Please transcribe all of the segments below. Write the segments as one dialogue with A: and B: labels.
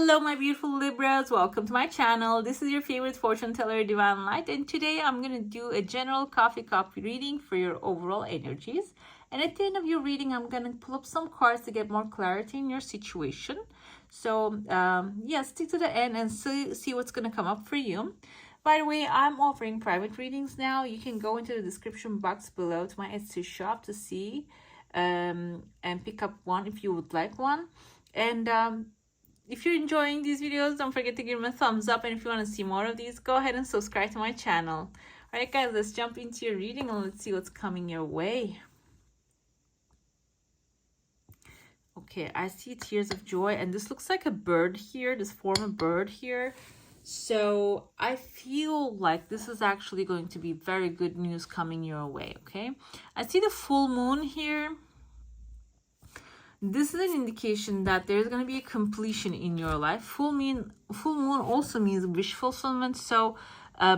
A: Hello my beautiful Libras, welcome to my channel. This is your favorite fortune teller, Divine Light, and today I'm going to do a general coffee cup reading for your overall energies. And at the end of your reading, I'm going to pull up some cards to get more clarity in your situation. So yeah, stick to the end and see what's going to come up for you. By the way, I'm offering private readings now. You can go into the description box below to my Etsy shop to see and pick up one if you would like one. And if you're enjoying these videos, don't forget to give them a thumbs up. And if you want to see more of these, go ahead and subscribe to my channel. Alright guys, let's jump into your reading and let's see what's coming your way. Okay, I see tears of joy, and this looks like a bird here, this form of bird here. So I feel like this is actually going to be very good news coming your way, okay? I see the full moon here. This is an indication that there's going to be a completion in your life. Full moon also means wish fulfillment. So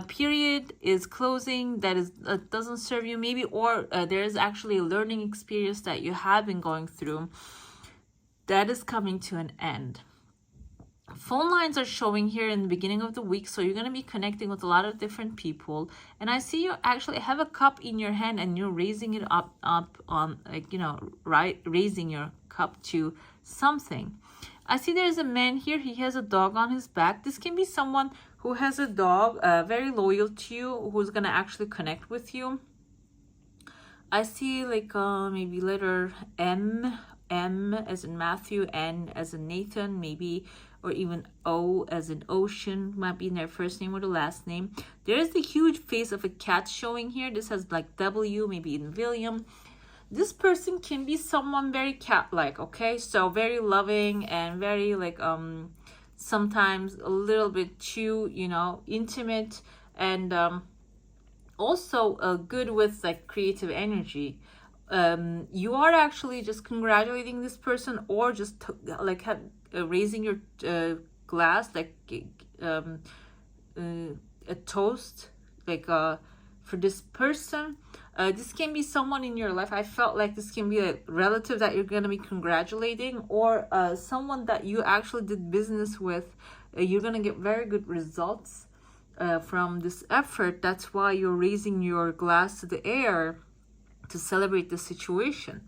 A: period is closing, that doesn't serve you maybe, or there is actually a learning experience that you have been going through that is coming to an end. Phone lines are showing here in the beginning of the week, so you're going to be connecting with a lot of different people. And I see you actually have a cup in your hand and you're raising it up on, like, you know, raising your cup to something. I see there's a man here. He has a dog on his back. This can be someone who has a dog, very loyal to you, who's going to actually connect with you. I see like maybe letter M as in Matthew, N as in Nathan, maybe, or even O as in Ocean, might be in their first name or the last name. There is the huge face of a cat showing here. This has like W, maybe in William. This person can be someone very cat-like, okay? So very loving and very like sometimes a little bit too, you know, intimate, and also good with like creative energy. You are actually just congratulating this person, or just like raising your glass, like a toast, like for this person. This can be someone in your life. I felt like this can be a relative that you're going to be congratulating, or someone that you actually did business with. You're going to get very good results from this effort. That's why you're raising your glass to the air to celebrate the situation.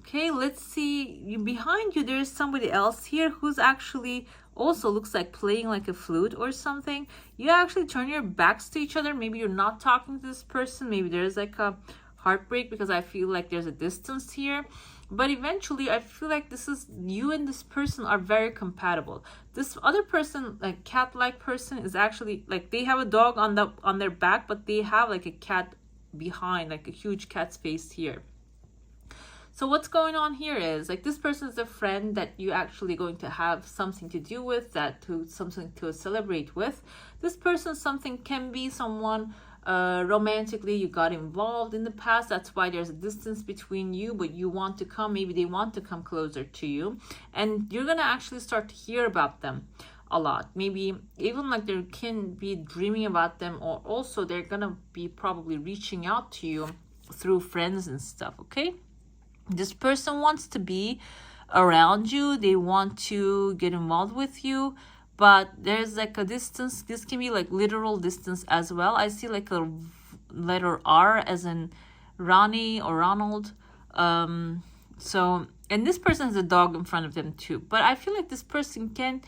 A: Okay, let's see. Behind you, there's somebody else here who's actually also looks like playing like a flute or something. You actually turn your backs to each other. Maybe you're not talking to this person. Maybe there's like a heartbreak, because I feel like there's a distance here. But eventually, I feel like this is you and this person are very compatible. This other person, like cat-like person, is actually like they have a dog on their back, but they have like a cat behind, like a huge cat's face here. So what's going on here is like this person is a friend that you actually going to have something to do with, something to celebrate with. This person, something can be someone romantically you got involved in the past. That's why there's a distance between you, but you want to come, maybe they want to come closer to you, and you're gonna actually start to hear about them a lot. Maybe even like there can be dreaming about them, or also they're gonna be probably reaching out to you through friends and stuff. Okay, this person wants to be around you, they want to get involved with you, but there's like a distance. This can be like literal distance as well. I see like a letter R as in Ronnie or Ronald. So, and this person has a dog in front of them too, but I feel like this person can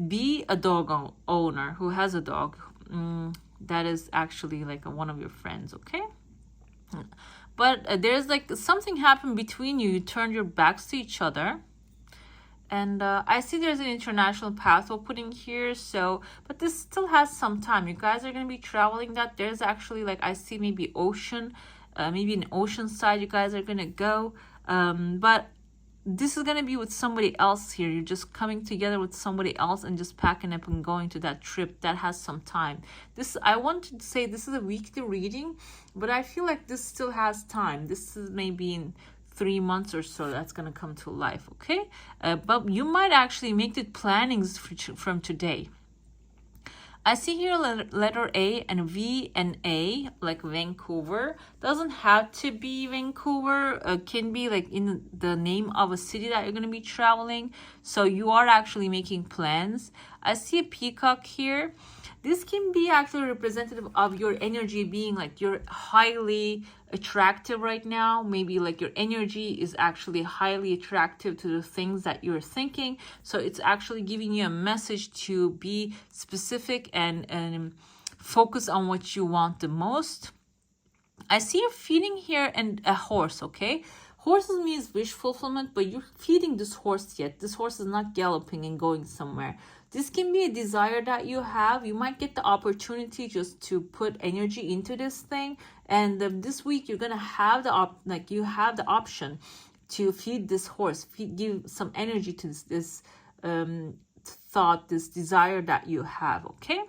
A: be a dog owner who has a dog that is actually like one of your friends. Okay, but there's like something happened between you. You turned your backs to each other, and I see there's an international path opening here. So, but this still has some time. You guys are going to be traveling. That there's actually like I see maybe ocean, maybe an ocean side you guys are going to go, but this is going to be with somebody else here. You're just coming together with somebody else and just packing up and going to that trip. That has some time. This, I want to say this is a weekly reading, but I feel like this still has time. This is maybe in 3 months or so that's going to come to life. Okay, but you might actually make the plannings from today. I see here letter A and V and A, like Vancouver. Doesn't have to be Vancouver. Can be like in the name of a city that you're going to be traveling. So you are actually making plans. I see a peacock here. This can be actually representative of your energy being like you're highly attractive right now. Maybe like your energy is actually highly attractive to the things that you're thinking. So it's actually giving you a message to be specific and focus on what you want the most. I see you're feeding here and a horse, okay? Horses means wish fulfillment, but you're feeding this horse yet. This horse is not galloping and going somewhere. This can be a desire that you have. You might get the opportunity just to put energy into this thing. And this week you're going to have you have the option to feed this horse, give some energy to this thought, this desire that you have, okay?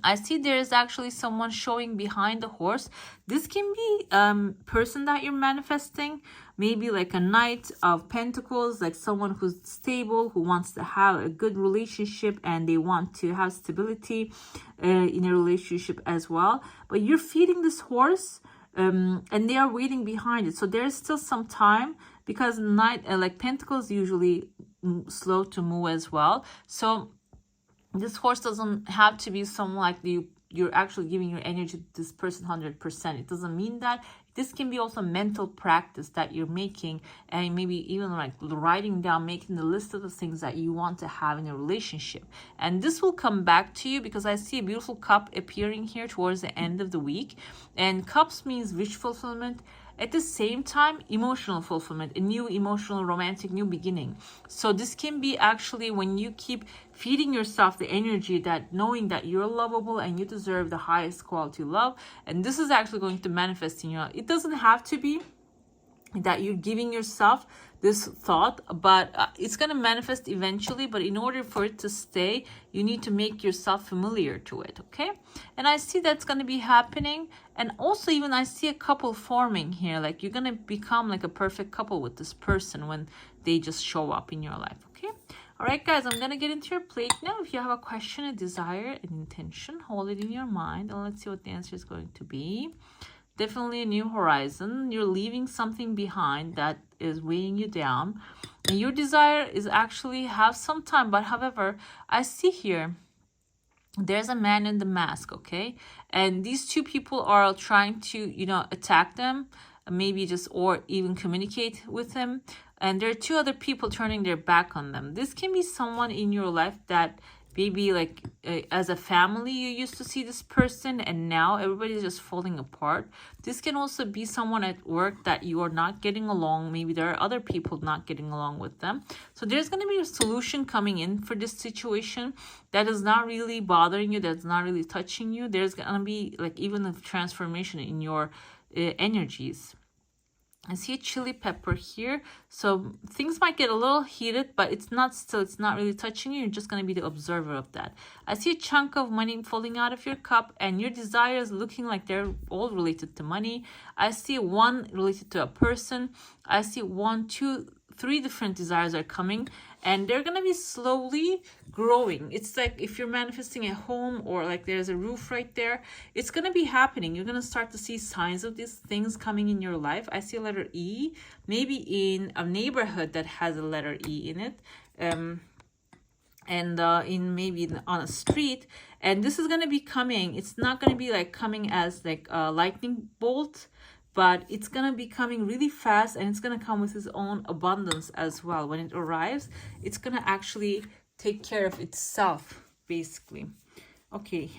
A: I see there is actually someone showing behind the horse. This can be person that you're manifesting, maybe like a Knight of Pentacles, like someone who's stable, who wants to have a good relationship and they want to have stability in a relationship as well. But you're feeding this horse and they are waiting behind it. So there's still some time because Knight, like Pentacles, usually slow to move as well. So this horse doesn't have to be someone like you're actually giving your energy to this person 100%. It doesn't mean that. This can be also mental practice that you're making, and maybe even like writing down, making the list of the things that you want to have in a relationship. And this will come back to you because I see a beautiful cup appearing here towards the end of the week. And cups means wish fulfillment. At the same time, emotional fulfillment, a new emotional, romantic, new beginning. So this can be actually when you keep feeding yourself the energy that knowing that you're lovable and you deserve the highest quality love. And this is actually going to manifest in your life. It doesn't have to be that you're giving yourself this thought, but it's going to manifest eventually. But in order for it to stay, you need to make yourself familiar to it, okay? And I see that's going to be happening. And also even I see a couple forming here, like you're going to become like a perfect couple with this person when they just show up in your life, okay? All right, guys, I'm going to get into your plate now. If you have a question, a desire, an intention, hold it in your mind and let's see what the answer is going to be. Definitely a new horizon. You're leaving something behind that is weighing you down. And your desire is actually have some time. But however, I see here, there's a man in the mask, okay? And these two people are trying to, attack them. Maybe just or even communicate with them. And there are two other people turning their back on them. This can be someone in your life that maybe like as a family you used to see this person and now everybody's just falling apart. This can also be someone at work that you are not getting along. Maybe there are other people not getting along with them. So there's going to be a solution coming in for this situation that is not really bothering you, that's not really touching you. There's going to be like even a transformation in your energies. I see a chili pepper here. So things might get a little heated, but it's not really touching you. You're just going to be the observer of that. I see a chunk of money falling out of your cup and your desires looking like they're all related to money. I see one related to a person. I see 1, 2, 3 different desires are coming and they're going to be slowly growing. It's like if you're manifesting a home or like there's a roof right there, it's going to be happening. You're going to start to see signs of these things coming in your life. I see a letter E, maybe in a neighborhood that has a letter E in it. In maybe on a street, and this is going to be coming. It's not going to be like coming as like a lightning bolt, but it's going to be coming really fast and it's going to come with its own abundance as well. When it arrives, it's going to actually take care of itself, basically. Okay,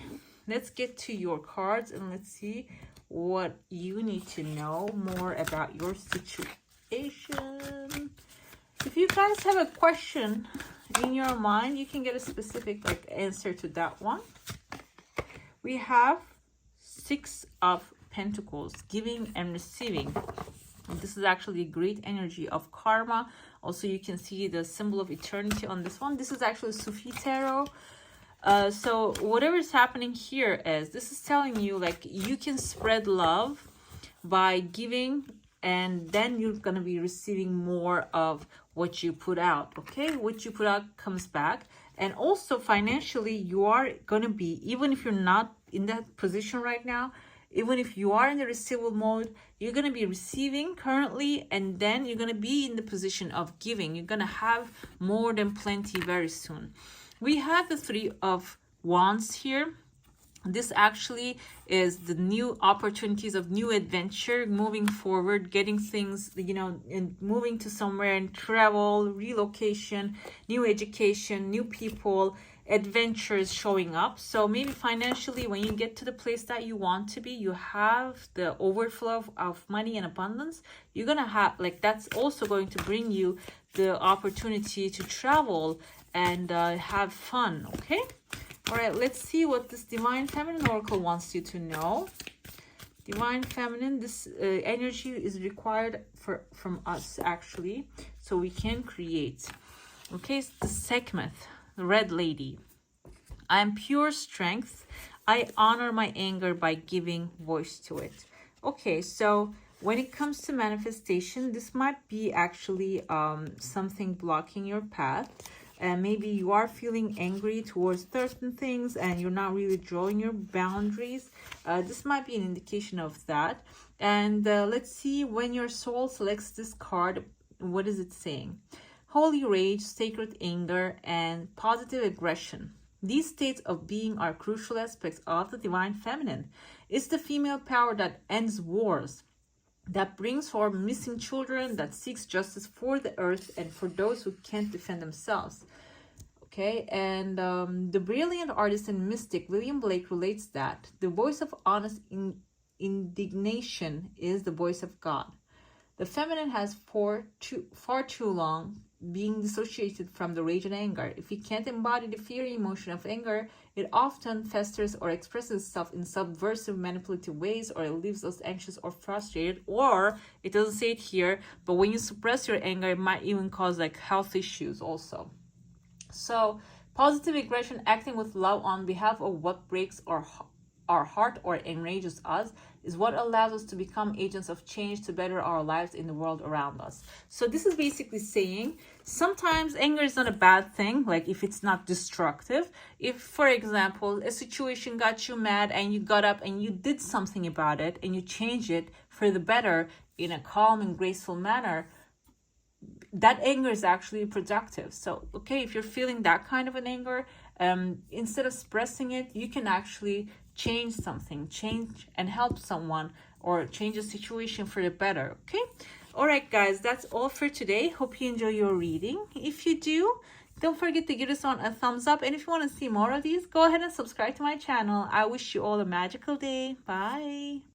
A: let's get to your cards and let's see what you need to know more about your situation. If you guys have a question in your mind, you can get a specific answer to that one. We have 6 of Pentacles, giving and receiving. And this is actually a great energy of karma. Also, you can see the symbol of eternity on this one. This is actually Sufi Tarot. So whatever is happening here is, this is telling you like you can spread love by giving, and then you're going to be receiving more of what you put out, okay? What you put out comes back. And also financially, you are going to be, even if you're not in that position right now, even if you are in the receivable mode, you're going to be receiving currently, and then you're going to be in the position of giving. You're going to have more than plenty very soon. We have the Three of Wands here. This actually is the new opportunities of new adventure, moving forward, getting things, you know, and moving to somewhere, and travel, relocation, new education, new people, adventures showing up. So maybe financially, when you get to the place that you want to be, you have the overflow of money and abundance. You're gonna have, like, that's also going to bring you the opportunity to travel and have fun. Okay. All right, let's see what this Divine Feminine Oracle wants you to know. Divine Feminine, this energy is required from us, actually, so we can create. Okay, it's the Sekhmet, the Red Lady. I am pure strength. I honor my anger by giving voice to it. Okay, so when it comes to manifestation, this might be actually something blocking your path. And maybe you are feeling angry towards certain things and you're not really drawing your boundaries. This might be an indication of that. And let's see, when your soul selects this card, what is it saying? Holy rage, sacred anger, and positive aggression. These states of being are crucial aspects of the Divine Feminine. It's the female power that ends wars, that brings forth missing children, that seeks justice for the earth and for those who can't defend themselves. Okay, and the brilliant artist and mystic William Blake relates that the voice of honest indignation is the voice of God. The feminine has far too long being dissociated from the rage and anger. If it can't embody the fiery emotion of anger, it often festers or expresses itself in subversive, manipulative ways, or it leaves us anxious or frustrated, or it doesn't say it here, but when you suppress your anger, it might even cause like health issues also. So positive aggression, acting with love on behalf of what breaks our heart or enrages us, is what allows us to become agents of change to better our lives in the world around us. So this is basically saying sometimes anger is not a bad thing, like if it's not destructive. If, for example, a situation got you mad and you got up and you did something about it and you changed it for the better in a calm and graceful manner, that anger is actually productive. So, okay, if you're feeling that kind of an anger, instead of suppressing it, you can actually change something, change and help someone, or change a situation for the better. Okay. All right, guys, that's all for today. Hope you enjoy your reading. If you do, don't forget to give this one a thumbs up. And if you want to see more of these, go ahead and subscribe to my channel. I wish you all a magical day. Bye.